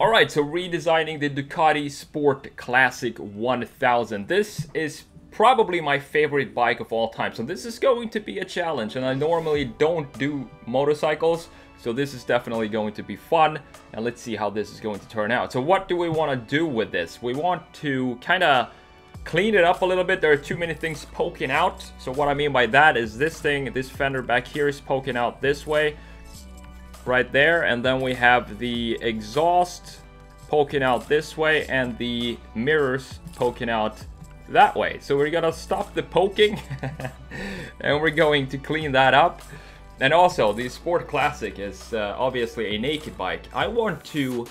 Alright, so redesigning the Ducati Sport Classic 1000. This is probably my favorite bike of all time. So this is going to be a challenge, and I normally don't do motorcycles, so this is definitely going to be fun. And let's see how this is going to turn out. So what do we want to do with this? We want to kind of clean it up a little bit. There are too many things poking out. So what I mean by that is this thing, this fender back here is poking out this way. Right there, and then we have the exhaust poking out this way and the mirrors poking out that way. So we're gonna stop the poking and we're going to clean that up. And also, the Sport Classic is obviously a naked bike. I want to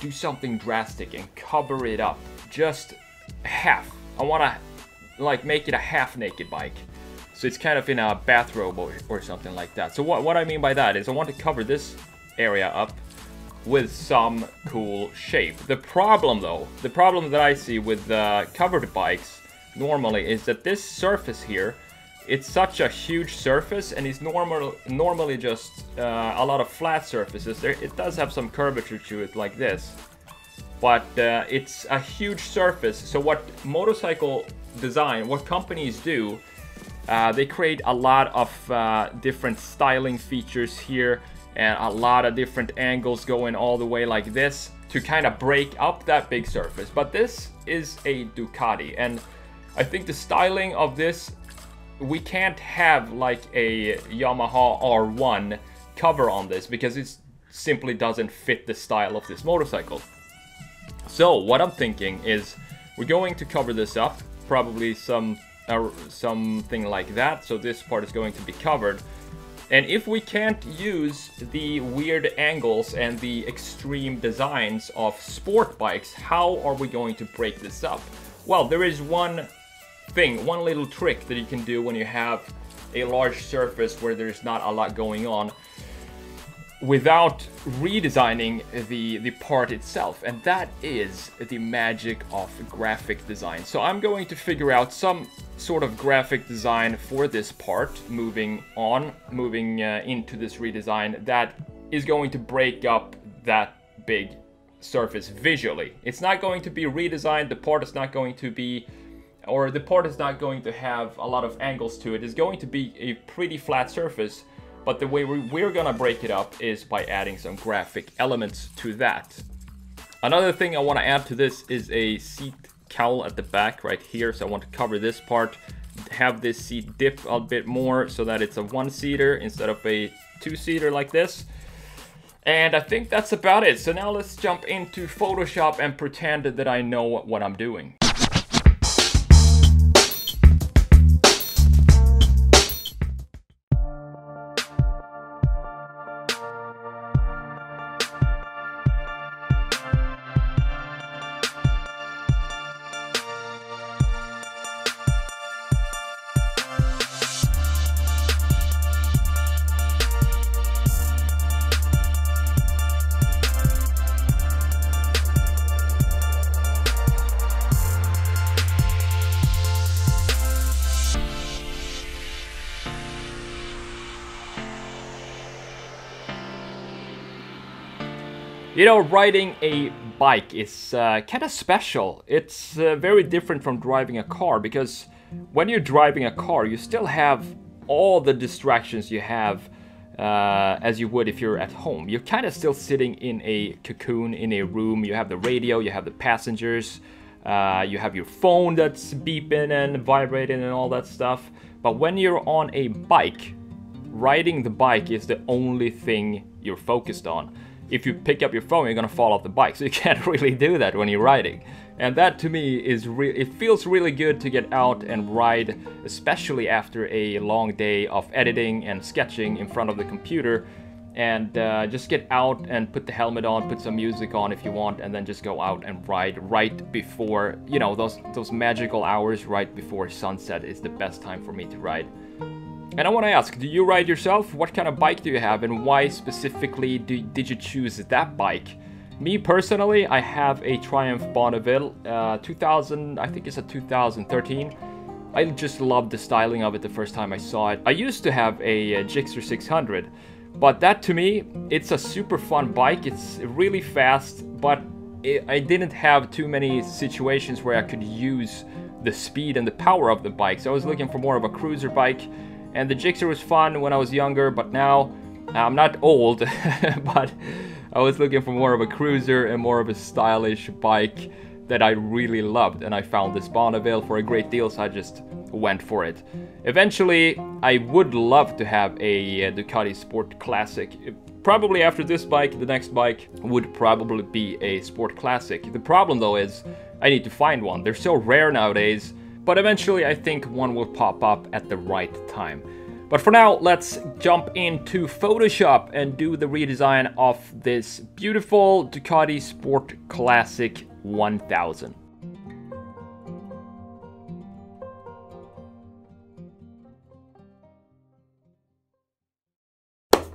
do something drastic and cover it up just half. I want to like make it a half naked bike. So it's kind of in a bathrobe or something like that. So what I mean by that is I want to cover this area up with some cool shape. The problem though, the problem that I see with covered bikes normally is that this surface here, it's such a huge surface, and it's normally just a lot of flat surfaces. It does have some curvature to it like this, but it's a huge surface. So what motorcycle design, what companies do, they create a lot of different styling features here and a lot of different angles going all the way like this to kind of break up that big surface. But this is a Ducati, and I think the styling of this, we can't have like a Yamaha R1 cover on this because it simply doesn't fit the style of this motorcycle. So what I'm thinking is we're going to cover this up, probably something like that. So this part is going to be covered, and if we can't use the weird angles and the extreme designs of sport bikes, how are we going to break this up? Well, there is one little trick that you can do when you have a large surface where there's not a lot going on without redesigning the part itself, and that is the magic of graphic design. So I'm going to figure out some sort of graphic design for this part moving into this redesign that is going to break up that big surface visually. It's not going to be redesigned, the part is not going to be, or the part is not going to have a lot of angles to it. It's going to be a pretty flat surface. But the way we're gonna break it up is by adding some graphic elements to that. Another thing I want to add to this is a seat cowl at the back right here. So I want to cover this part, have this seat dip a bit more so that it's a one-seater instead of a two-seater like this. And I think that's about it. So now let's jump into Photoshop and pretend that I know what I'm doing. You know, riding a bike is kind of special. It's very different from driving a car, because when you're driving a car, you still have all the distractions you have as you would if you're at home. You're kind of still sitting in a cocoon in a room. You have the radio, you have the passengers, you have your phone that's beeping and vibrating and all that stuff. But when you're on a bike, riding the bike is the only thing you're focused on. If you pick up your phone, you're gonna fall off the bike, so you can't really do that when you're riding. And that to me is it feels really good to get out and ride, especially after a long day of editing and sketching in front of the computer, and just get out and put the helmet on, put some music on if you want, and then just go out and ride right before, you know, those magical hours right before sunset is the best time for me to ride. And I want to ask, do you ride yourself? What kind of bike do you have, and why specifically did you choose that bike? Me personally, I have a Triumph Bonneville 2000, I think it's a 2013. I just loved the styling of it the first time I saw it. I used to have a Gixxer 600, But that to me, it's a super fun bike. It's really fast, but I didn't have too many situations where I could use the speed and the power of the bike. So I was looking for more of a cruiser bike, and the Gixxer was fun when I was younger, but now I'm not old, but I was looking for more of a cruiser and more of a stylish bike that I really loved, and I found this Bonneville for a great deal, so I just went for it. Eventually, I would love to have a Ducati Sport Classic. Probably after this bike, the next bike would probably be a Sport Classic. The problem though is I need to find one. They're so rare nowadays, but eventually I think one will pop up at the right time. But for now, let's jump into Photoshop and do the redesign of this beautiful Ducati Sport Classic 1000.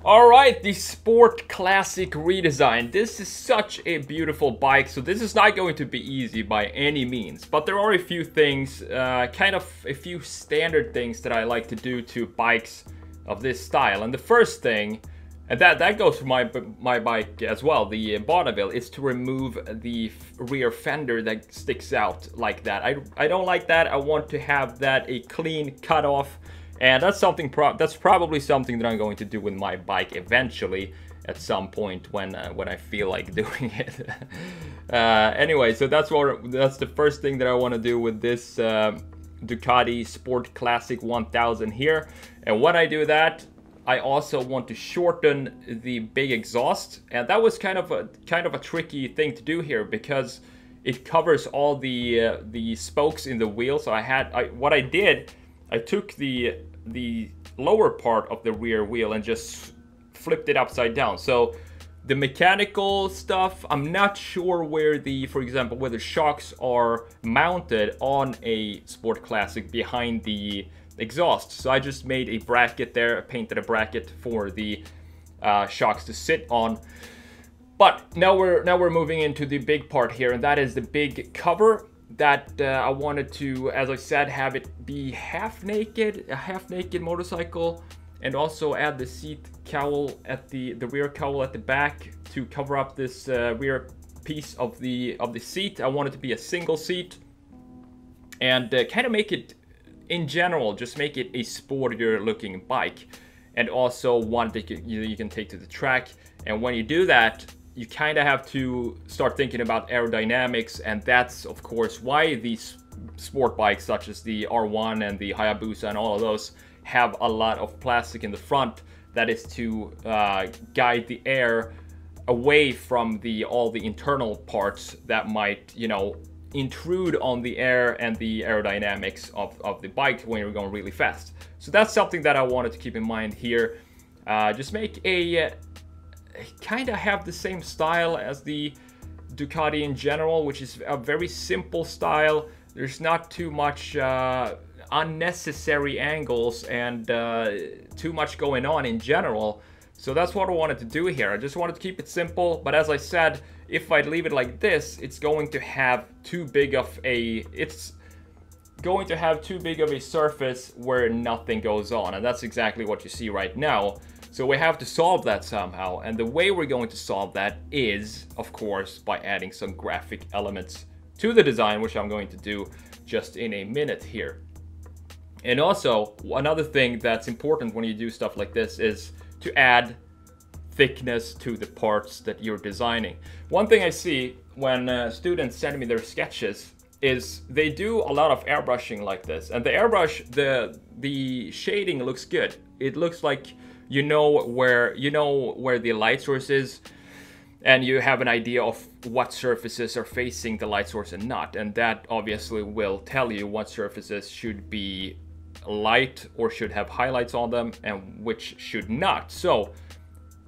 Alright, the Sport Classic redesign. This is such a beautiful bike, so this is not going to be easy by any means. But there are a few things, kind of a few standard things that I like to do to bikes of this style. And the first thing, and that goes for my bike as well, the Bonneville, is to remove the rear fender that sticks out like that. I don't like that. I want to have that a clean cut off. And that's something. That's probably something that I'm going to do with my bike eventually, at some point when I feel like doing it. Anyway, so that's the first thing that I want to do with this Ducati Sport Classic 1000 here. And when I do that, I also want to shorten the big exhaust, and that was kind of a tricky thing to do here because it covers all the spokes in the wheel. So what I did, I took the lower part of the rear wheel and just flipped it upside down. So the mechanical stuff, I'm not sure for example, where the shocks are mounted on a Sport Classic behind the exhaust. So I just made a bracket there, I painted a bracket for the shocks to sit on. But now we're moving into the big part here, and that is the big cover that I wanted to, as I said, have it be half naked, a half naked motorcycle, and also add the seat cowl at the rear cowl at the back to cover up this rear piece of the seat. I want it to be a single seat, and kind of make it, in general, just make it a sportier looking bike, and also one that you can take to the track. And when you do that, you kind of have to start thinking about aerodynamics, and that's of course why these sport bikes such as the R1 and the Hayabusa and all of those have a lot of plastic in the front. That is to guide the air away from all the internal parts that might, intrude on the air and the aerodynamics of the bike when you're going really fast. So that's something that I wanted to keep in mind here. Just make a kind of have the same style as the Ducati in general, which is a very simple style. There's not too much unnecessary angles and too much going on in general. So that's what I wanted to do here. I just wanted to keep it simple, but as I said, if I leave it like this, it's going to have too big of a surface where nothing goes on, and that's exactly what you see right now. So we have to solve that somehow, and the way we're going to solve that is, of course, by adding some graphic elements to the design, which I'm going to do just in a minute here. And also, another thing that's important when you do stuff like this is to add thickness to the parts that you're designing. One thing I see when students send me their sketches is they do a lot of airbrushing like this, and the airbrush, the shading looks good. It looks like you know where the light source is, and you have an idea of what surfaces are facing the light source and not, and that obviously will tell you what surfaces should be light or should have highlights on them and which should not. So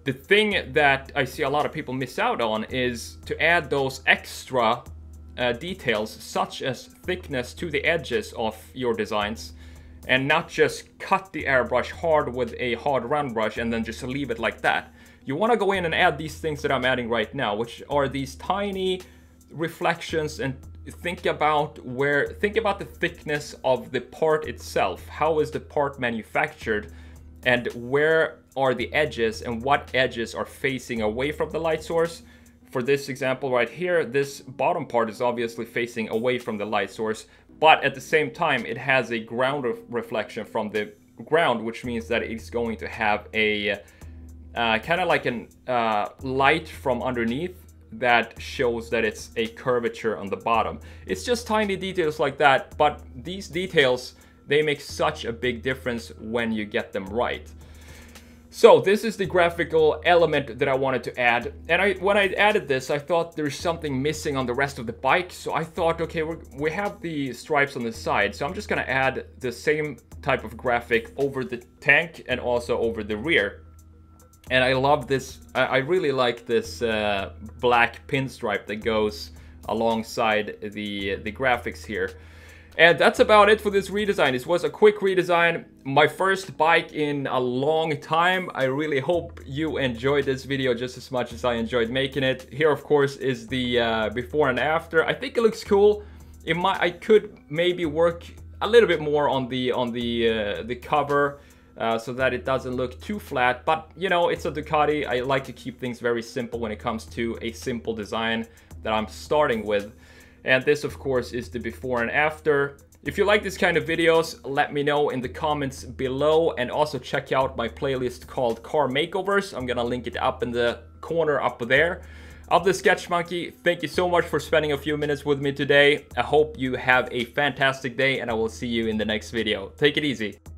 the thing that I see a lot of people miss out on is to add those extra details, such as thickness to the edges of your designs, and not just cut the airbrush hard with a hard round brush and then just leave it like that. You want to go in and add these things that I'm adding right now, which are these tiny reflections, and think about the thickness of the part itself. How is the part manufactured? and where are the edges and what edges are facing away from the light source. For this example right here, this bottom part is obviously facing away from the light source, but at the same time it has a ground reflection from the ground, which means that it's going to have a kind of like an light from underneath that shows that it's a curvature on the bottom. It's just tiny details like that, but these details, they make such a big difference when you get them right. So this is the graphical element that I wanted to add, and when I added this, I thought there's something missing on the rest of the bike. So I thought, okay, we have the stripes on the side, so I'm just gonna add the same type of graphic over the tank and also over the rear. And I love this. I really like this black pinstripe that goes alongside the graphics here. And that's about it for this redesign. This was a quick redesign, my first bike in a long time. I really hope you enjoyed this video just as much as I enjoyed making it. Here, of course, is the before and after. I think it looks cool. I could maybe work a little bit more on the cover so that it doesn't look too flat. But you know, it's a Ducati. I like to keep things very simple when it comes to a simple design that I'm starting with. And this, of course, is the before and after. If you like this kind of videos, let me know in the comments below, and also check out my playlist called Car Makeovers. I'm gonna link it up in the corner up there. Of TheSketchMonkey, thank you so much for spending a few minutes with me today. I hope you have a fantastic day, and I will see you in the next video. Take it easy.